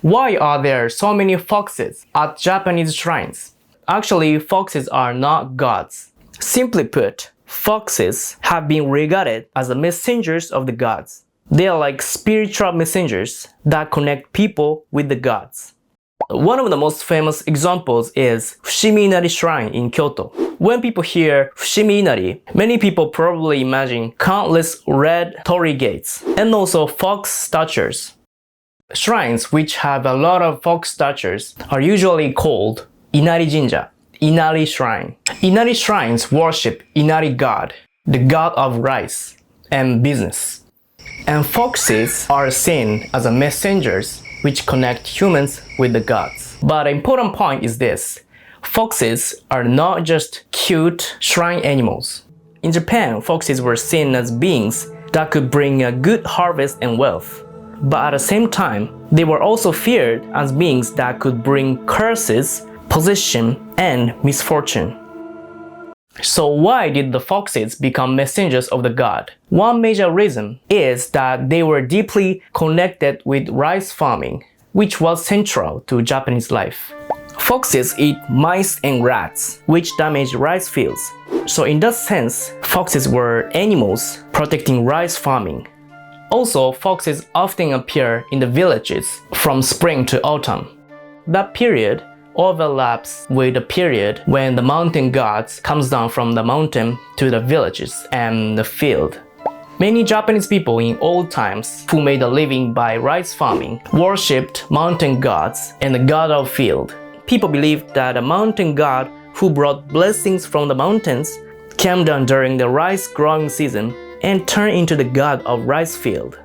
Why are there so many foxes at Japanese shrines? Actually, foxes are not gods. Simply put, foxes have been regarded as the messengers of the gods. They are like spiritual messengers that connect people with the gods. One of the most famous examples is Fushimi Inari Shrine in Kyoto. When people hear Fushimi Inari, many people probably imagine countless red torii gates and also fox statues. Shrines which have a lot of fox statues are usually called Inari Jinja, Inari Shrine. Inari shrines worship Inari god, the god of rice and business. And foxes are seen as messengers which connect humans with the gods. But the important point is this: foxes are not just cute shrine animals. In Japan, foxes were seen as beings that could bring a good harvest and wealth. But at the same time, they were also feared as beings that could bring curses, possession, and misfortune. So why did the foxes become messengers of the god? One major reason is that they were deeply connected with rice farming, which was central to Japanese life. Foxes eat mice and rats, which damage rice fields. So in that sense, foxes were animals protecting rice farming. Also, foxes often appear in the villages from spring to autumn. That period overlaps with the period when the mountain gods comes down from the mountain to the villages and the field. Many Japanese people in old times who made a living by rice farming worshipped mountain gods and the god of field. People believed that a mountain god who brought blessings from the mountains came down during the rice growing season and turned into the god of rice field.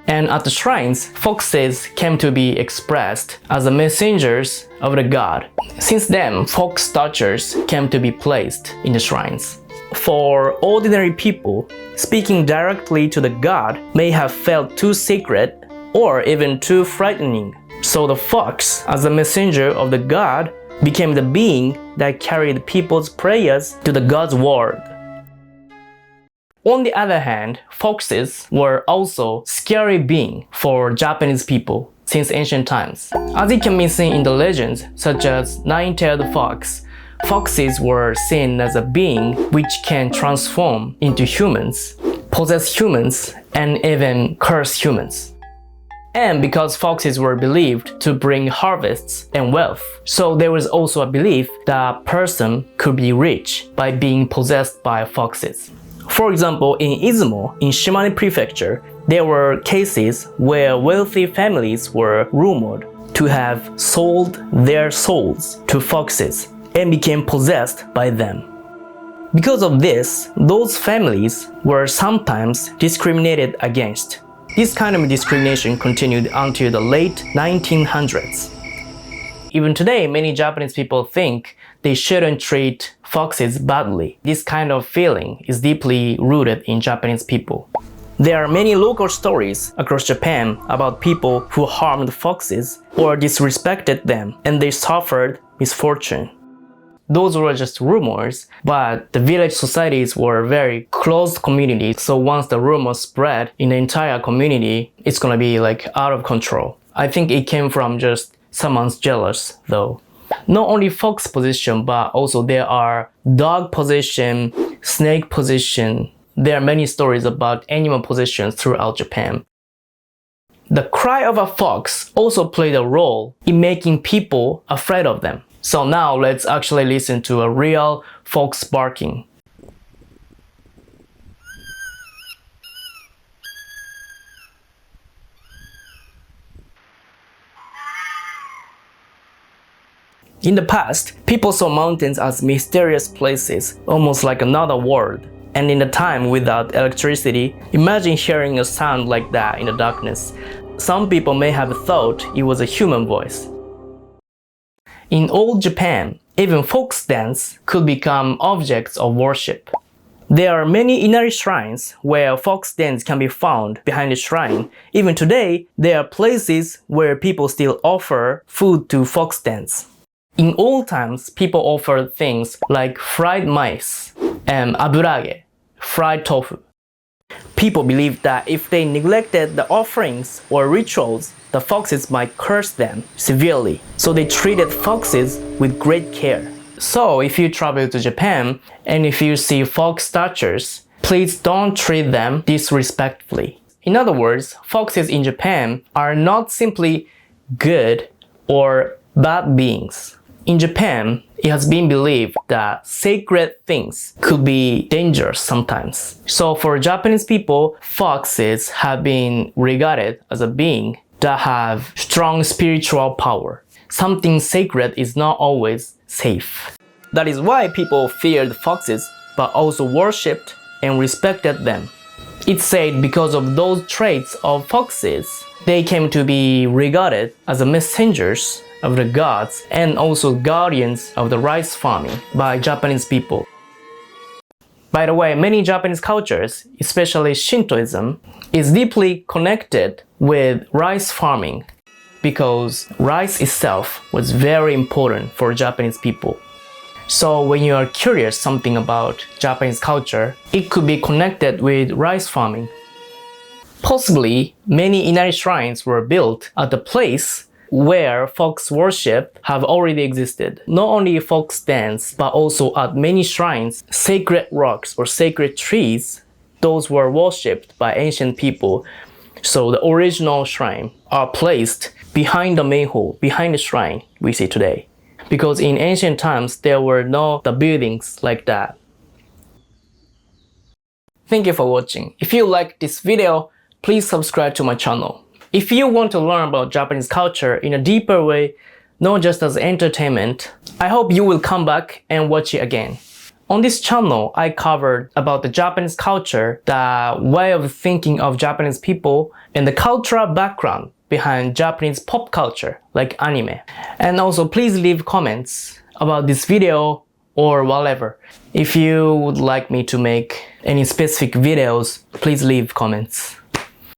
And at the shrines, foxes came to be expressed as the messengers of the god. Since then, fox statues came to be placed in the shrines. For ordinary people, speaking directly to the god may have felt too sacred or even too frightening. So the fox, as a messenger of the god, became the being that carried people's prayers to the god's word. On the other hand, foxes were also scary beings for Japanese people since ancient times. As it can be seen in the legends such as Nine-tailed fox, foxes were seen as a being which can transform into humans, possess humans, and even curse humans. And because foxes were believed to bring harvests and wealth, so there was also a belief that a person could be rich by being possessed by foxes. For example, in Izumo, in Shimane Prefecture, there were cases where wealthy families were rumored to have sold their souls to foxes and became possessed by them. Because of this, those families were sometimes discriminated against. This kind of discrimination continued until the late 1900s. Even today, many Japanese people think they shouldn't treat foxes badly. This kind of feeling is deeply rooted in Japanese people. There are many local stories across Japan about people who harmed foxes or disrespected them and they suffered misfortune. Those were just rumors, but the village societies were very closed communities, so once the rumors spread in the entire community, it's gonna be like out of control. I think it came from just someone's jealous though. Not only fox possession, but also there are dog possession, snake possession. There are many stories about animal possessions throughout Japan. The cry of a fox also played a role in making people afraid of them. So now let's actually listen to a real fox barking. In the past, people saw mountains as mysterious places, almost like another world. And in a time without electricity, imagine hearing a sound like that in the darkness. Some people may have thought it was a human voice. In old Japan, even fox dens could become objects of worship. There are many Inari shrines where fox dens can be found behind the shrine. Even today, there are places where people still offer food to fox dens. In old times, people offered things like fried mice and aburage, fried tofu. People believed that if they neglected the offerings or rituals, the foxes might curse them severely. So they treated foxes with great care. So if you travel to Japan and if you see fox statues, please don't treat them disrespectfully. In other words, foxes in Japan are not simply good or bad beings. In Japan, it has been believed that sacred things could be dangerous sometimes. So for Japanese people, foxes have been regarded as a being that have strong spiritual power. Something sacred is not always safe. That is why people feared foxes but also worshipped and respected them. It's said because of those traits of foxes, they came to be regarded as the messengers of the gods and also guardians of the rice farming by Japanese people. By the way, many Japanese cultures, especially Shintoism, is deeply connected with rice farming because rice itself was very important for Japanese people. So when you are curious something about Japanese culture, it could be connected with rice farming. Possibly, many Inari shrines were built at the place where fox worship have already existed. Not only fox dance, but also at many shrines, sacred rocks or sacred trees, those were worshipped by ancient people. So the original shrine are placed behind the main hall, behind the shrine we see today. Because in ancient times, there were no the buildings like that. Thank you for watching. If you like this video, please subscribe to my channel. If you want to learn about Japanese culture in a deeper way, not just as entertainment, I hope you will come back and watch it again. On this channel, I covered about the Japanese culture, the way of thinking of Japanese people, and the cultural background behind Japanese pop culture, like anime. And also please leave comments about this video or whatever. If you would like me to make any specific videos, please leave comments.